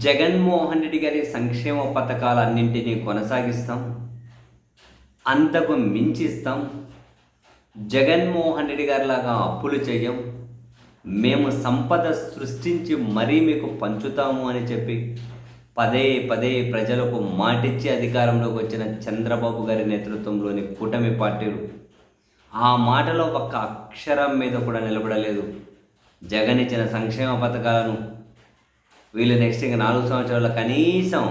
జగన్మోహన్ రెడ్డి గారి సంక్షేమ పథకాలన్నింటినీ కొనసాగిస్తాం. అంతకు మించిస్తాం. జగన్మోహన్ రెడ్డి గారిలాగా అప్పులు చెయ్యం. మేము సంపద సృష్టించి మరీ మీకు పంచుతాము అని చెప్పి పదే పదే ప్రజలకు మాటిచ్చి అధికారంలోకి వచ్చిన చంద్రబాబు గారి నేతృత్వంలోని కూటమి పార్టీలు ఆ మాటలో ఒక్క అక్షరం మీద కూడా నిలబడలేదు. జగన్ ఇచ్చిన సంక్షేమ పథకాలను వీళ్ళు నెక్స్ట్ ఇంకా 4 సంవత్సరాల కనీసం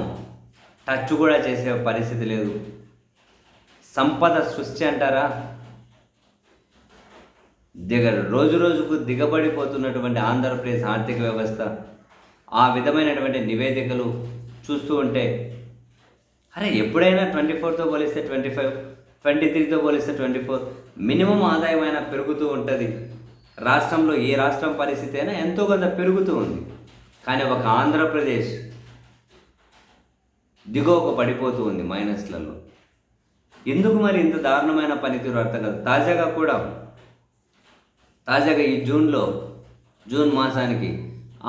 టచ్ కూడా చేసే పరిస్థితి లేదు. సంపద సృష్టి అంటారా? రోజు రోజుకు దిగబడిపోతున్నటువంటి ఆంధ్రప్రదేశ్ ఆర్థిక వ్యవస్థ, ఆ విధమైనటువంటి నివేదికలు చూస్తూ ఉంటే అరే ఎప్పుడైనా 24తో పోలిస్తే 25, 23తో పోలిస్తే 24 మినిమం ఆదాయం అయినా పెరుగుతూ ఉంటుంది. రాష్ట్రంలో ఏ రాష్ట్రం పరిస్థితి అయినా ఎంతో కొంత పెరుగుతూ ఉంది. కానీ ఒక ఆంధ్రప్రదేశ్ దిగువకు పడిపోతూ ఉంది మైనస్లలో. ఎందుకు మరి ఇంత దారుణమైన పనితీరు అర్థం కాదు. తాజాగా ఈ జూన్ మాసానికి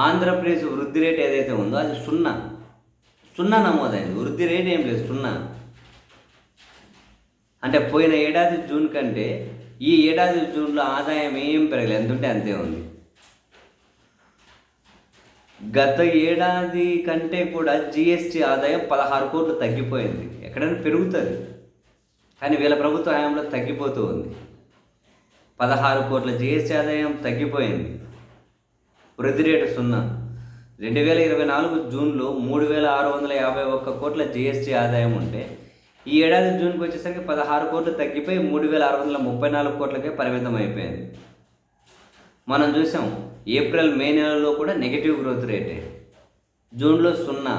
ఆంధ్రప్రదేశ్ వృద్ధి రేట్ ఏదైతే ఉందో అది సున్నా నమోదైంది. వృద్ధి రేట్ ఏం లేదు, 0. అంటే పోయిన ఏడాది జూన్ కంటే ఈ ఏడాది జూన్లో ఆదాయం ఏం పెరగలేదు, ఎంతుంటే అంతే ఉంది. గత ఏడాది కంటే కూడా జిఎస్టీ ఆదాయం 16 కోట్లు తగ్గిపోయింది. ఎక్కడైనా పెరుగుతుంది, కానీ వీళ్ళ ప్రభుత్వ హయాంలో తగ్గిపోతూ ఉంది. 16 కోట్ల జిఎస్టీ ఆదాయం తగ్గిపోయింది. వృద్ధి రేటు 0. 2024 జూన్లో 3,651 కోట్ల జిఎస్టీ ఆదాయం ఉంటే ఈ ఏడాది జూన్కి వచ్చేసరికి 16 కోట్లు తగ్గిపోయి 3,634 కోట్లకే పరిమితం అయిపోయింది. మనం చూసాం ఏప్రిల్ మే నెలలో కూడా నెగిటివ్ గ్రోత్ రేటే. జూన్లో 0,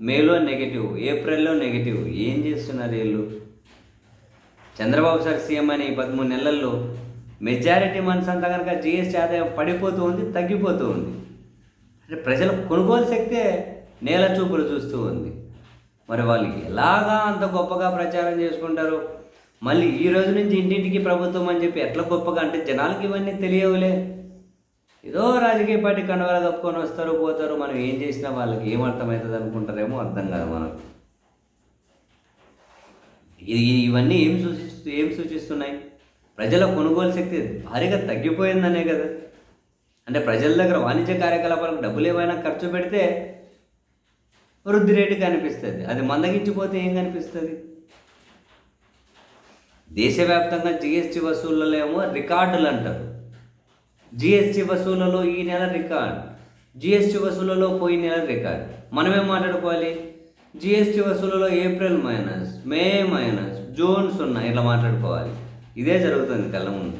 మేలో నెగిటివ్, ఏప్రిల్లో నెగిటివ్. ఏం చేస్తున్నారు వీళ్ళు? చంద్రబాబు సార్ సీఎం అని 13 నెలల్లో మెజారిటీ మంత్స్ అంతా కనుక జిఎస్టీ ఆదాయం పడిపోతూ ఉంది, తగ్గిపోతూ ఉంది. అంటే ప్రజల కొనుగోలు శక్తే నేల చూపులు చూస్తూ ఉంది. మరి వాళ్ళు ఎలాగా అంత గొప్పగా ప్రచారం చేసుకుంటారు? మళ్ళీ ఈ రోజు నుంచి ఇంటింటికి ప్రభుత్వం అని చెప్పి ఎట్లా గొప్పగా అంటే జనాలకి ఇవన్నీ తెలియవులే. ఏదో రాజకీయ పార్టీ కండవాలు కప్పుకొని వస్తారు పోతారు. మనం ఏం చేసినా వాళ్ళకి ఏమర్థమవుతుంది అనుకుంటారేమో, అర్థం కాదు మనకు. ఇవన్నీ ఏం సూచిస్తున్నాయి? ప్రజల కొనుగోలు శక్తి భారీగా తగ్గిపోయిందనే కదా. అంటే ప్రజల దగ్గర వాణిజ్య కార్యకలాపాలకు డబ్బులు ఏమైనా ఖర్చు పెడితే వృద్ధి రేటు కనిపిస్తుంది. అది మందగించిపోతే ఏం కనిపిస్తుంది? దేశవ్యాప్తంగా జిఎస్టీ వసూళ్లలో ఏమో రికార్డులు అంటారు. జిఎస్టీ వసూళ్లలో ఈ నెల రికార్డ్, జిఎస్టీ వసూళ్లలో పోయిన నెల రికార్డ్. మనమేం మాట్లాడుకోవాలి? జిఎస్టీ వసూళ్లలో ఏప్రిల్ మైనస్, మే మైనస్, జూన్ 0 ఇట్లా మాట్లాడుకోవాలి. ఇదే జరుగుతుంది కళ్ళ ముందు.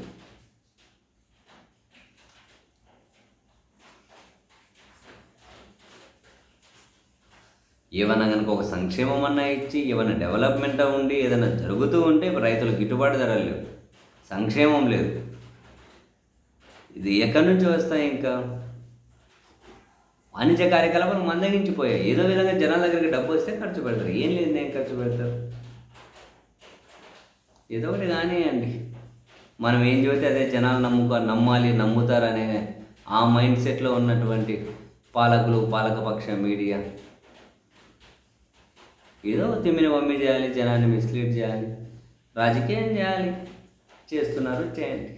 ఏమన్నా కనుక ఒక సంక్షేమం అన్నా ఇచ్చి ఏమైనా డెవలప్మెంట్ ఉండి ఏదైనా జరుగుతూ ఉంటే రైతులు గిట్టుబాటు ధరలు లేవు, సంక్షేమం లేదు. ఇది ఎక్కడి నుంచి వస్తాయి? ఇంకా వాణిజ్య కార్యకలాపాలు మందగించిపోయాయి. ఏదో విధంగా జనాల దగ్గరికి డబ్బు వస్తే ఖర్చు పెడతారు. ఏం లేదు, ఏం ఖర్చు పెడతారు? ఏదో ఒకటి కానివ్వండి. మనం ఏం చెబితే అదే జనాలు నమ్మాలి, నమ్ముతారనే ఆ మైండ్ సెట్లో ఉన్నటువంటి పాలకులు, పాలకపక్ష మీడియా ఏదో తిమ్మిని పంపి చేయాలి, జనాన్ని మిస్లీడ్ చేయాలి, రాజకీయం చేయాలి, చేస్తున్నారు, చేయండి.